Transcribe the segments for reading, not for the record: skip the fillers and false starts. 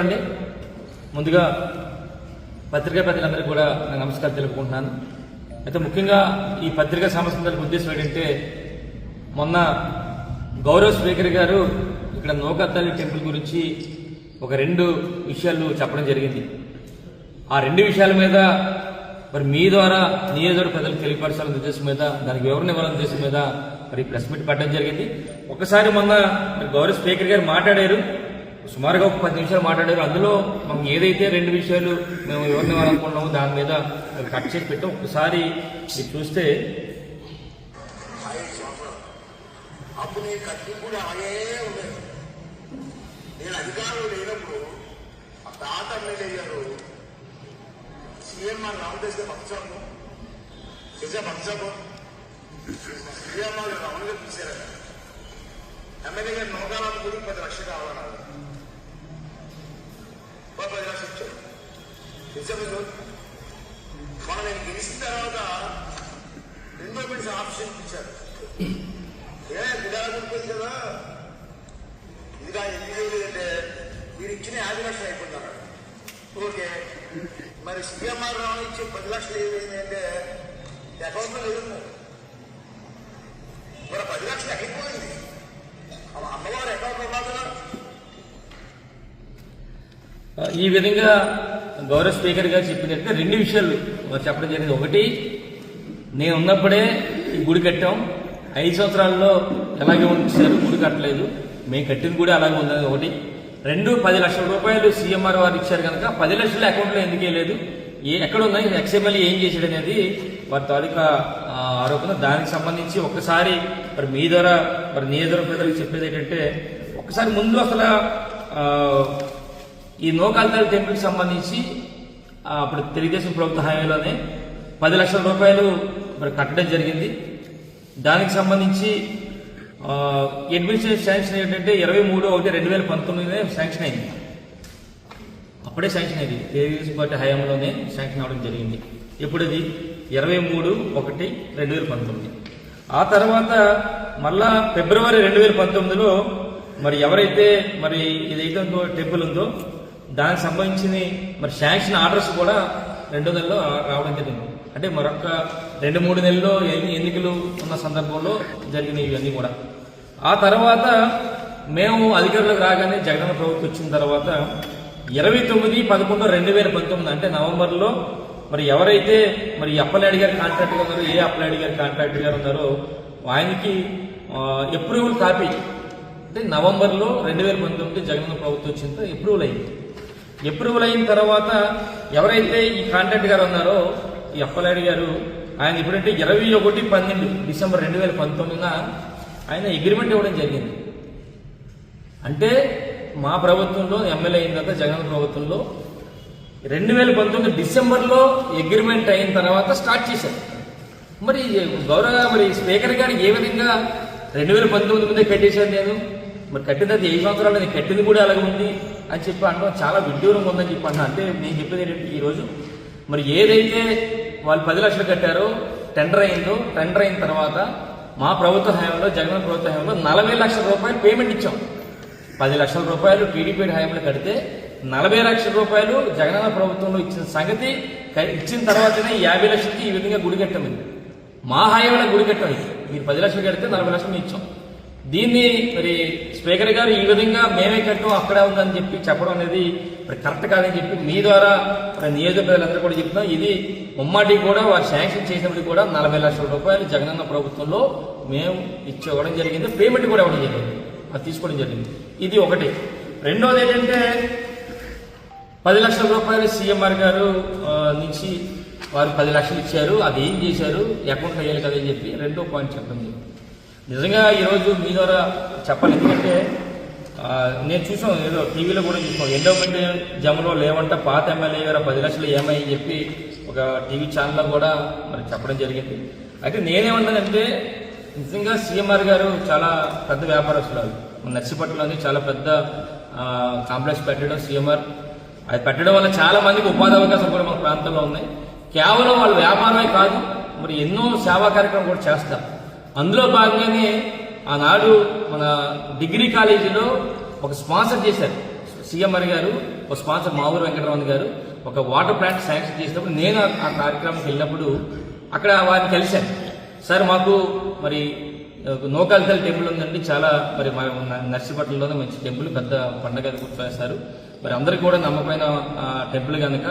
అండి ముందుగా పత్రికా ప్రజలందరికీ కూడా నేను నమస్కారం తెలుపుకుంటున్నాను. అయితే ముఖ్యంగా ఈ పత్రికా సంస్థలకు ఉద్దేశం ఏంటంటే మొన్న గౌరవ స్పీకర్ గారు ఇక్కడ నూకతల్లి టెంపుల్ గురించి ఒక 2 విషయాలు చెప్పడం జరిగింది. ఆ 2 విషయాల మీద మరి మీ ద్వారా నియోజకవర్గ ప్రజలకు తెలియపరచాలనే ఉద్దేశం మీద దానికి వివరణ ఇవ్వాలనే ఉద్దేశం మీద మరి ప్రెస్ మీట్ పెట్టడం జరిగింది. ఒకసారి మొన్న గౌరవ స్పీకర్ గారు మాట్లాడారు, సుమారుగా ఒక 10 నిమిషాలు మాట్లాడారు. అందులో మనం ఏదైతే 2 విషయాలు మేము వివరణ ఇవ్వాలనుకున్నామో దాని మీద కట్ చేసి పెట్టాం. ఒకసారి మీరు చూస్తే నేను అధికారులు లేనప్పుడు ఆ తాత ఎమ్మెల్యే గారు సీఎంఆర్ రామదేశ్ పక్షము పక్షము సీఎంఆర్ రమణగా తీశారట. ఎమ్మెల్యే గారు నౌకాలను కూడా 10 లక్షలు కావాలన్నారు. 10 లక్షలు ఇచ్చారు. నిజంగా మనం నేను గెలిచిన తర్వాత 2వ పెన్షన్ ఆప్షన్ ఇచ్చారు. గుడాకుంటుంది కదా, ఇదిగా ఎన్ని లేదంటే మీరు ఇచ్చిన 50 లక్షలు అయిపోతున్నారు. ఓకే, మరి సీఎంఆర్ రావు ఇచ్చే 10 లక్షలు ఏమైందంటే అకౌంట్లో లేదు. మరి 10 లక్షలు అయిపోయింది, అమ్మవారి అకౌంట్లో ఉన్నదా? ఈ విధంగా గౌరవ స్పీకర్ గారు చెప్పినట్టు 2 విషయాలు చెప్పడం జరిగింది. ఒకటి, నేను ఉన్నప్పుడే ఈ గుడి కట్టాం, 5 సంవత్సరాల్లో ఎలాగే ఉంచారు, గుడి కట్టలేదు, మేము కట్టింది కూడా అలాగే ఉన్నది. ఒకటి. 2, 10 లక్షల రూపాయలు సీఎంఆర్ వారు ఇచ్చారు కనుక 10 లక్షలు అకౌంట్లో ఎందుకు వేయలేదు, ఎక్కడ ఉన్నాయి, ఎక్స్ఎమ్మెల్యే ఏం చేశాడు అనేది వారి తాలూకా ఆరోపణ. దానికి సంబంధించి ఒక్కసారి మరి మీ ద్వారా మరి నియోజకవర్గ ప్రజలకు చెప్పేది ఏంటంటే, ఒకసారి ముందు అసలు ఈ నూకతల్లి టెంపుల్కి సంబంధించి అప్పుడు తెలుగుదేశం ప్రభుత్వ హయాంలోనే 10 లక్షల రూపాయలు మరి కట్టడం జరిగింది. దానికి సంబంధించి అడ్మినిస్ట్రేటివ్ శాంక్షన్ ఏంటంటే 23/1/2019 శాంక్షన్ అయింది. అప్పుడే శాంక్షన్ అయింది, తెలుగుదేశం పార్టీ హయాంలోనే శాంక్షన్ అవ్వడం జరిగింది. ఎప్పుడది 23/1/2019. ఆ తర్వాత మళ్ళా ఫిబ్రవరి 2019లో మరి ఎవరైతే మరి ఇదైతే టెంపుల్ ఉందో దానికి సంబంధించిన మరి శాంక్షన్ ఆర్డర్స్ కూడా 2 నెలల్లో రావడం జరిగింది. అంటే మరొక 2-3 నెలల్లో ఎన్నికలు ఉన్న సందర్భంలో జరిగిన ఇవన్నీ కూడా. ఆ తర్వాత మేము అధికారులకు రాగానే జగనన్న ప్రభుత్వం వచ్చిన తర్వాత 29/11/2019 అంటే నవంబర్లో మరి ఎవరైతే మరి అప్పలనాయుడు గారి కాంట్రాక్ట్ ఉన్నారో, అప్పలనాయుడు గారి కాంట్రాక్ట్ గారు ఉన్నారో ఆయనకి అప్రూవల్ కాపీ అంటే నవంబర్లో 2019 జగనన్న ప్రభుత్వం వచ్చిన అప్రూవల్ అయింది. అప్రూవల్ అయిన తర్వాత ఎవరైతే ఈ కాంట్రాక్ట్ గారు ఉన్నారో ఈ అప్పలనాయుడు గారు, ఆయన ఎప్పుడంటే 21/12 డిసెంబర్ 2019 ఆయన అగ్రిమెంట్ ఇవ్వడం జరిగింది. అంటే మా ప్రభుత్వంలో ఎమ్మెల్యే అయిన తర్వాత జగన్ ప్రభుత్వంలో 2019 డిసెంబర్లో అగ్రిమెంట్ అయిన తర్వాత స్టార్ట్ చేశారు. మరి గౌరవ మరి స్పీకర్ గారు ఏ విధంగా 2019 ముందే కట్టేశాను నేను, మరి కట్టిన తర్వాత 7 సంవత్సరాలు నేను కట్టింది కూడా అలాగే ఉంది అని చెప్పి అనడం చాలా విడ్డూరంగా ఉందని చెప్పి అన్నా. అంటే నేను చెప్పేది ఏంటంటే ఈరోజు మరి ఏదైతే వాళ్ళు 10 లక్షలు కట్టారో టెండర్ అయిందో, టెండర్ అయిన తర్వాత మా ప్రభుత్వ హయాంలో జగన్ ప్రభుత్వ హయాంలో 40 లక్షల రూపాయలు పేమెంట్ ఇచ్చాం. 10 లక్షల రూపాయలు టీడీపీ హయాంలో కడితే 40 లక్షల రూపాయలు జగనన్న ప్రభుత్వంలో ఇచ్చిన సంగతి ఇచ్చిన తర్వాతనే 50 లక్షలకి ఈ విధంగా గుడి కట్టమైంది. మా హయాంలో గుడి కట్టమైంది. మీరు 10 లక్షలు కడితే 40 లక్షలు ఇచ్చాం. దీన్ని మరి స్పీకర్ గారు ఈ విధంగా మేమే కట్టాం అక్కడే ఉందని చెప్పి చెప్పడం అనేది మరి కరెక్ట్ కాదని చెప్పి మీ ద్వారా నియోజక ప్రజలందరూ కూడా చెప్తున్నాం. ఇది ముమ్మాటి కూడా వారు శాంక్షన్ చేసినప్పుడు కూడా 40 లక్షల రూపాయలు జగనన్న ప్రభుత్వంలో మేము ఇవ్వడం జరిగింది, పేమెంట్ కూడా ఇవ్వడం జరిగింది, అది తీసుకోవడం జరిగింది. ఇది ఒకటి. రెండోది ఏంటంటే 10 లక్షల రూపాయలు సీఎంఆర్ గారు నుంచి వారు 10 లక్షలు ఇచ్చారు, అది ఏం చేశారు, అకౌంట్ అయ్యాలి కదా అని చెప్పి 2వ పాయింట్ చెప్పడం జరిగింది. నిజంగా ఈరోజు మీ ద్వారా చెప్పాలి, ఎందుకంటే నేను చూసాం, ఏదో టీవీలో కూడా చూసాం, ఎండోమెంట్ జమలో లేవంట పాత ఎమ్మెల్యే గారు 10 లక్షలు ఏమై చెప్పి ఒక టీవీ ఛానల్లో కూడా మరి చెప్పడం జరిగింది. అయితే నేనేమన్నానంటే నిజంగా సీఎంఆర్ గారు చాలా పెద్ద వ్యాపారస్తులు, నర్సీపట్నంలోని చాలా పెద్ద కాంప్లెక్స్ పెట్టడం సీఎంఆర్, అది పెట్టడం వల్ల చాలా మందికి ఉపాధి అవకాశాలు కూడా మన ప్రాంతంలో ఉన్నాయి. కేవలం వాళ్ళ వ్యాపారమే కాదు, మరి ఎన్నో సేవా కార్యక్రమం కూడా చేస్తారు. అందులో భాగంగానే ఆనాడు మన డిగ్రీ కాలేజీలో ఒక స్పాన్సర్ చేశారు సీఎంఆర్ గారు. ఒక స్పాన్సర్ మావూరు వెంకటరమణ గారు ఒక వాటర్ ప్లాంట్ శాంక్షన్ చేసినప్పుడు నేను ఆ కార్యక్రమానికి వెళ్ళినప్పుడు అక్కడ వారిని కలిశాను. సార్ మాకు మరి నోకాలికల్ టెంపుల్ ఉందండి, చాలా మరి నర్సీపట్నంలోనే మంచి టెంపుల్, పెద్ద పండగ గుర్తుస్తారు, మరి అందరికీ కూడా నమ్మకమైన టెంపుల్ కనుక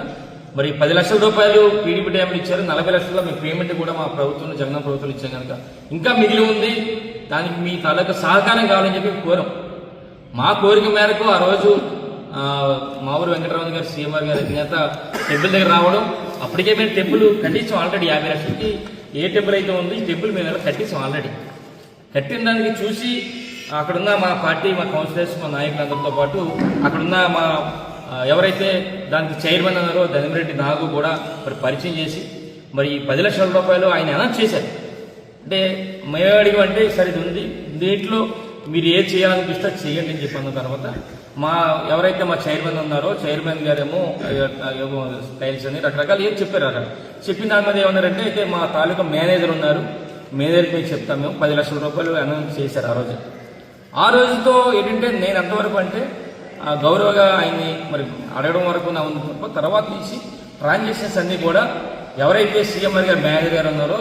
మరి 10 లక్షల రూపాయలు పీడీపీ డ్యామ్లు ఇచ్చారు, 40 లక్షల మీ పేమెంట్ కూడా మా ప్రభుత్వం జగన్ ప్రభుత్వం ఇచ్చాం కనుక ఇంకా మిగిలి ఉంది, దానికి మీ తాలూకా సహకారం కావాలని చెప్పి కోరాం. మా కోరిక మేరకు ఆ రోజు మావూరు వెంకటరమణ గారు సీఎంఆర్ గారి నేత టెంపుల్ దగ్గర రావడం, అప్పటికే మేము టెంపుల్ కట్టించాం ఆల్రెడీ 50 లక్షలకి. ఏ టెంపుల్ అయితే ఉంది ఈ టెంపుల్ మేము ఎలా కట్టించాం ఆల్రెడీ. కట్టిన దానికి చూసి అక్కడున్న మా పార్టీ, మా కౌన్సిలర్స్, మా నాయకులందరితో పాటు అక్కడున్న మా ఎవరైతే దానికి చైర్మన్ అన్నారో ధనిమిరెడ్డి నాగు కూడా మరి పరిచయం చేసి మరి 10 లక్షల రూపాయలు ఆయన అనౌన్స్ చేశారు. అంటే మేము అడిగామంటే సరే ఇది ఉంది, దీంట్లో మీరు ఏది చేయాలనిపిస్తే చేయండి అని చెప్పి అన్న తర్వాత మా ఎవరైతే మా చైర్మన్ ఉన్నారో చైర్మన్ గారేమో టైల్స్ అని రకరకాలు ఏం చెప్పారు. అక్కడ చెప్పిన దాని మీద ఏమన్నారంటే అయితే మా తాలూకా మేనేజర్ ఉన్నారు, మేనేజర్కి మేము చెప్తాం, మేము 10 లక్షల రూపాయలు అనౌన్స్ చేశారు ఆ రోజు. ఆ రోజుతో ఏంటంటే నేను ఎంతవరకు అంటే గౌరవగా ఆయన్ని మరి అడగడం వరకు నా ఉంది. తర్వాత నుంచి ట్రాన్సాక్షన్స్ అన్నీ కూడా ఎవరైతే సీఎంఆర్ గారు మేనేజర్ గారు ఉన్నారో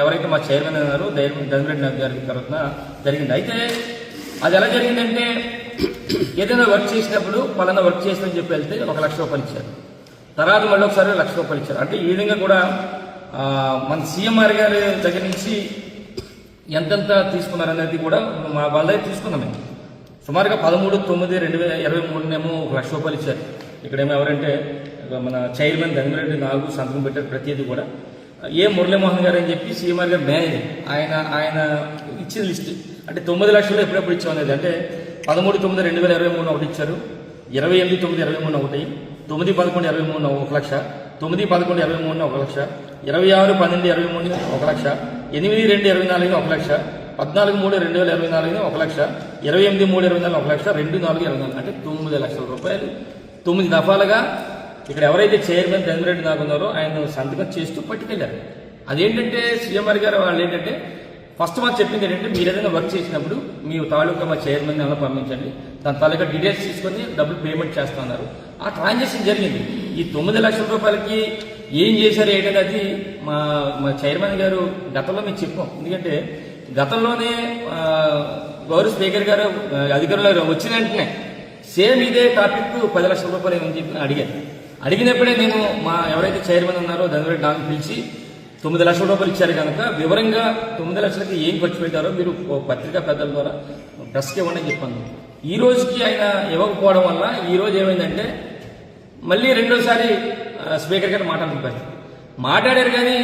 ఎవరైతే మా చైర్మన్ ఉన్నారో ధనిరెడ్డి నాగ్ గారి తరఫున జరిగింది. అయితే అది ఎలా జరిగిందంటే ఏదైనా వర్క్ చేసినప్పుడు పలానా వర్క్ చేసిందని చెప్పి వెళ్తే 1 లక్ష రూపాయలు ఇచ్చారు, తర్వాత మళ్ళీ ఒకసారి 1 లక్ష రూపాయలు ఇచ్చారు. అంటే ఈ విధంగా కూడా మన సీఎంఆర్ గారి దగ్గర నుంచి ఎంతెంత తీసుకున్నారనేది కూడా మా వాళ్ళ దగ్గర తీసుకున్నాం. మేము సుమారుగా 13/9/2023 1 లక్ష రూపాయలు ఇచ్చారు. ఇక్కడేమో ఎవరంటే మన చైర్మన్ ధనిరెడ్డి నాగు సంతకం పెట్టారు ప్రతిదీ కూడా. ఏ మురళీమోహన్ గారు అని చెప్పి సీఎంఆర్ గారు మేనేజర్ ఆయన ఇచ్చిన లిస్ట్ అంటే 9 లక్షలు ఎప్పుడెప్పుడు ఇచ్చాం అనేది. అంటే 13/9/2023 ఒకటి ఇచ్చారు, 28/9/23 ఒకటి, 9/11/23 1 లక్ష, 9/11/23 1 లక్ష, 26/12/23 1 లక్ష, 8/2/24 1 లక్ష, 14/3/2024 1 లక్ష, 28/3/24 1 లక్ష, 2/4/24 అంటే 9 లక్షల రూపాయలు 9 దఫాలుగా ఇక్కడ ఎవరైతే చైర్మన్ ధనిరెడ్డి నాగ్ ఉన్నారో ఆయన సంతకం చేస్తూ పట్టుకెళ్లారు. అదేంటంటే సీఎంఆర్ గారు వాళ్ళు ఏంటంటే ఫస్ట్ మాకు చెప్పింది ఏంటంటే మీరు ఏదైనా వర్క్ చేసినప్పుడు మీ తాలూకా మా చైర్మన్ అలా పంపించండి, దాని తాలూకా డీటెయిల్స్ తీసుకొని డబ్బులు పేమెంట్ చేస్తున్నారు. ఆ ట్రాన్సాక్షన్ జరిగింది. ఈ 9 లక్షల రూపాయలకి ఏం చేశారు ఏంటనేది మా చైర్మన్ గారు గతంలో మేము చెప్పాం. ఎందుకంటే గతంలోనే గౌరవ స్పీకర్ గారు అధికారులు వచ్చిన వెంటనే సేమ్ ఇదే టాపిక్ 10 లక్షల రూపాయలు ఏమని చెప్పి అడిగినప్పుడే నేను మా ఎవరైతే చైర్మన్ ఉన్నారో ధనిరెడ్డి నాగ్ పిలిచి 9 లక్షల రూపాయలు ఇచ్చారు కనుక వివరంగా 9 లక్షలకి ఏం ఖర్చు పెట్టారో మీరు పత్రికా పెద్దల ద్వారా ప్రెస్కి ఇవ్వండి అని చెప్పాను. ఈ రోజుకి ఆయన ఇవ్వకపోవడం వల్ల ఈ రోజు ఏమైందంటే మళ్ళీ రెండోసారి స్పీకర్ గారు మాట్లాడారు కానీ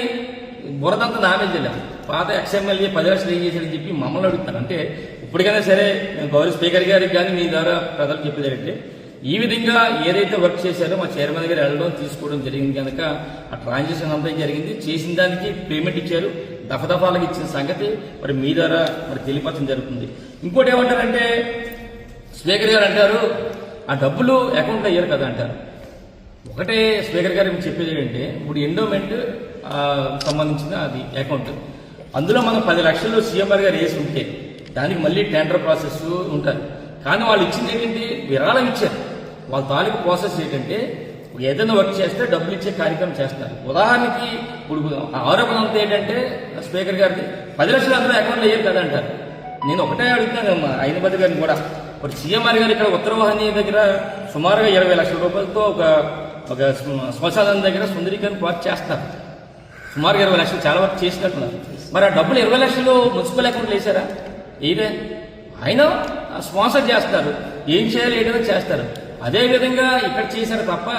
బురదంతా నా మీద వెళ్ళారు. పాత ఎక్స్ఎమ్మెల్యే 10 లక్షలు ఏం చేశారని చెప్పి మమ్మల్ని అడుగుతారు. అంటే ఇప్పటికైనా సరే గౌరవ స్పీకర్ గారికి కానీ మీ ద్వారా ప్రజలు చెప్పేదంటే ఈ విధంగా ఏదైతే వర్క్ చేశారో మా చైర్మన్ గారు వెళ్ళడం తీసుకోవడం జరిగింది కనుక ఆ ట్రాన్సాక్షన్ అంతా జరిగింది. చేసిన దానికి పేమెంట్ ఇచ్చారు, దఫాలకు ఇచ్చిన సంగతి మరి మీ ద్వారా మరి తెలియపరచడం జరుగుతుంది. ఇంకోటి ఏమంటారంటే స్పీకర్ గారు అంటారు ఆ డబ్బులు అకౌంట్లో అయ్యారు కదా అంటారు. ఒకటే స్పీకర్ గారు చెప్పేది ఏంటంటే ఇప్పుడు ఎండోమెంట్ సంబంధించిన అది అకౌంట్, అందులో మనం 10 లక్షలు సీఎంఆర్ గారు వేసి ఉంటే దానికి మళ్ళీ టెండర్ ప్రాసెస్ ఉంటుంది. కానీ వాళ్ళు ఇచ్చింది ఏంటంటే విరాళం ఇచ్చారు. వాళ్ళ తాలూకు ప్రాసెస్ ఏంటంటే ఏదైనా వర్క్ చేస్తే డబ్బులు ఇచ్చే కార్యక్రమం చేస్తారు. ఉదాహరణకి ఇప్పుడు ఆరోపణ అంతా ఏంటంటే స్పీకర్ గారికి 10 లక్షలు అందరూ అకౌంట్లో వేయరు కదా అంటారు. నేను ఒకటే అడుగుతాను అయినపతి గారిని కూడా, ఇప్పుడు సీఎంఆర్ గారు ఇక్కడ ఉత్తరవాహిని దగ్గర సుమారుగా 20 లక్షల రూపాయలతో ఒక శ్మశానం దగ్గర సుందరీకరణ వర్క్ చేస్తారు. సుమారుగా 20 లక్షలు చాలా వర్క్ చేసినట్టున్నారు. మరి ఆ డబ్బులు 20 లక్షలు మున్సిపల్ అకౌంట్లో వేసారా? ఇదే ఆయన స్పాన్సర్ చేస్తారు, ఏం చేయాలి ఏదైనా చేస్తారు. అదేవిధంగా ఇక్కడ చేశారు తప్ప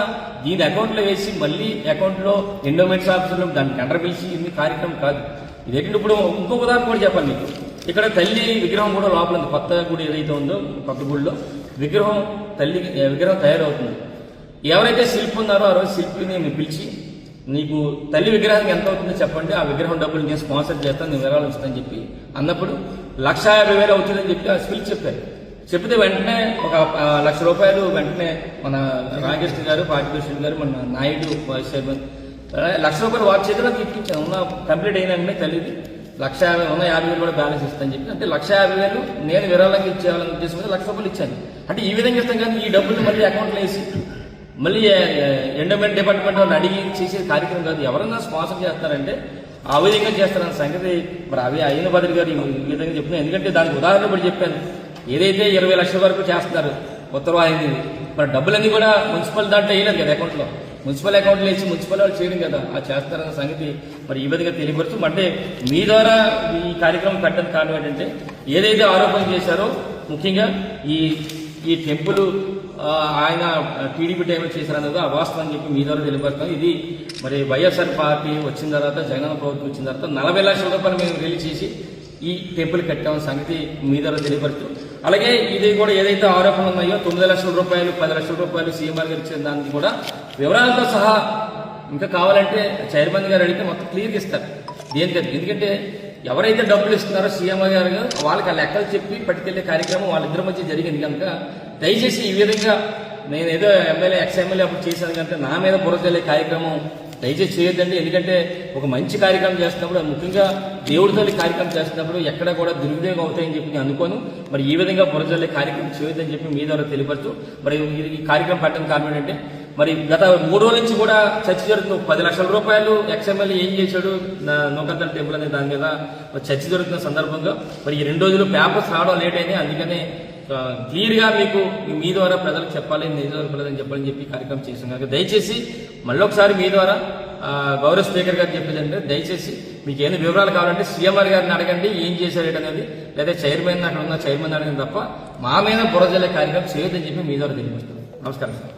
దీని అకౌంట్లో వేసి మళ్ళీ అకౌంట్లో ఎండోమెంట్స్ ఆఫీసులో దాన్ని టెండర్ పిలిచి ఇన్ని కార్యక్రమం కాదు. ఇదేంటంటే ఇప్పుడు ఇంకొక ఉదాహరణ కూడా చెప్పాలి మీకు. ఇక్కడ తల్లి విగ్రహం కూడా లోపల ఉంది. కొత్త గుడి ఏదైతే ఉందో కొత్త గుడిలో విగ్రహం తయారవుతుంది. ఎవరైతే శిల్పి ఉన్నారో ఆ రోజు శిల్పిని పిలిచి నీకు తల్లి విగ్రహానికి ఎంత అవుతుందో చెప్పండి, ఆ విగ్రహం డబ్బులు నేను స్పాన్సర్ చేస్తాను, నేను వివరాలు ఇస్తానని చెప్పి అన్నప్పుడు 1,50,000 అవుతుందని చెప్పి ఆ స్పీచ్ చెప్పారు. చెప్తే వెంటనే ఒక 1 లక్ష రూపాయలు వెంటనే మన రామకృష్ణ గారు, పార్టీ ప్రెసిడెంట్ గారు, మన నాయుడు వైస్ చైర్మన్ 1 లక్ష రూపాయలు వాటి చేతిలో ఇప్పించాను. ఉన్న కంప్లీట్ అయినా తల్లిది 1,50,000 ఉన్న 50,000 కూడా బ్యాలెన్స్ ఇస్తానని చెప్పి అంటే 1,50,000 నేను విరాళంగా ఇచ్చేయాలని ఉద్దేశం 1 లక్ష రూపాయలు ఇచ్చాను. అంటే ఈ విధంగా ఇస్తాం కానీ ఈ డబ్బులు మళ్ళీ అకౌంట్లో వేసి మళ్ళీ ఎండోమెంట్ డిపార్ట్మెంట్ వాళ్ళు అడిగి చేసే కార్యక్రమం కాదు. ఎవరన్నా స్పాన్సర్ చేస్తారంటే ఆ విధంగా చేస్తారన్న సంగతి మరి అవి అయిన బదిరి గారు ఈ విధంగా చెప్తున్నాను. ఎందుకంటే దానికి ఉదాహరణ కూడా చెప్పాను. ఏదైతే 20 లక్షల వరకు చేస్తున్నారు ఉత్తరవాహిని, మరి డబ్బులన్నీ కూడా మున్సిపల్ దాంట్లో వేయలేదు కదా, అకౌంట్లో మున్సిపల్ అకౌంట్లో వేసి మున్సిపల్ వాళ్ళు చేయడం కదా, ఆ చేస్తారన్న సంగతి మరి ఈ విధంగా తెలియపరుస్తూ, అంటే మీ ద్వారా ఈ కార్యక్రమం పెట్టడానికి కారణం ఏంటంటే ఏదైతే ఆరోపణ చేశారో ముఖ్యంగా ఈ టెంపుల్ ఆయన టీడీపీ టైంలో చేశారన్నది అవాస్తవం అని చెప్పి మీ ద్వారా తెలియపరుస్తాం. ఇది మరి వైఎస్ఆర్ పార్టీ వచ్చిన తర్వాత, జగన్ ప్రభుత్వం వచ్చిన తర్వాత 40 లక్షల రూపాయలు మేము రిలీజ్ చేసి ఈ టెంపుల్ కట్టామన్న సంగతి మీ ద్వారా తెలియపరుస్తూ, అలాగే ఇది కూడా ఏదైతే ఆరోపణలు ఉన్నాయో 9 లక్షల రూపాయలు 10 లక్షల రూపాయలు సీఎంఆర్ గారు ఇచ్చిన దానికి కూడా వివరాలతో సహా ఇంకా కావాలంటే చైర్మన్ గారు అడిగితే మొత్తం క్లియర్గా ఇస్తారు. దేనికంటే ఎందుకంటే ఎవరైతే డబ్బులు ఇస్తున్నారో సీఎంఆర్ గారు వాళ్ళకి ఆ లెక్కలు చెప్పి పట్టుకెళ్లే కార్యక్రమం వాళ్ళిద్దరి మధ్య జరిగింది కనుక దయచేసి ఈ విధంగా నేను ఏదో ఎక్స్-ఎమ్మెల్యే అప్పుడు చేశాను కనుక నా మీద బురద జల్లే కార్యక్రమం దయచేసి చేయొద్దండి. ఎందుకంటే ఒక మంచి కార్యక్రమం చేస్తున్నప్పుడు, ముఖ్యంగా దేవుడితో కార్యక్రమం చేస్తున్నప్పుడు ఎక్కడ కూడా దుర్వినియోగం అవుతాయని చెప్పి నేను అనుకోను. మరి ఈ విధంగా బురద జల్లే కార్యక్రమం చేయొద్దని చెప్పి మీ ద్వారా తెలియపరుస్తూ, మరి ఈ కార్యక్రమం పెట్టడానికి కారణం ఏంటంటే మరి గత 3 రోజుల నుంచి కూడా చర్చ జరుగుతుంది. 10 లక్షల రూపాయలు ఎక్స్-ఎమ్మెల్యే ఏం చేశాడు నూకద్దల టెంపుల్ అనే దాని మీద చర్చ జరుగుతున్న సందర్భంగా మరి ఈ 2 రోజులు పేపర్స్ రావడం లేట్ అయింది. అందుకనే క్లియర్గా మీకు మీ ద్వారా ప్రజలకు చెప్పాలి, నిజవర్గలని చెప్పాలని చెప్పి కార్యక్రమం చేసాం కనుక దయచేసి మళ్ళీ ఒకసారి మీ ద్వారా గౌరవ స్పీకర్ గారు చెప్పేదంటే దయచేసి మీకు ఏమైనా వివరాలు కావాలంటే సీఎంఆర్ గారిని అడగండి ఏం చేశారు అనేది, లేదా చైర్మన్ అక్కడ ఉన్న చైర్మన్ అడగండి తప్ప మా మీద బురద జల్లే కార్యక్రమం చేయొద్దని చెప్పి మీ ద్వారా తెలియజేస్తున్నాను. నమస్కారం సార్.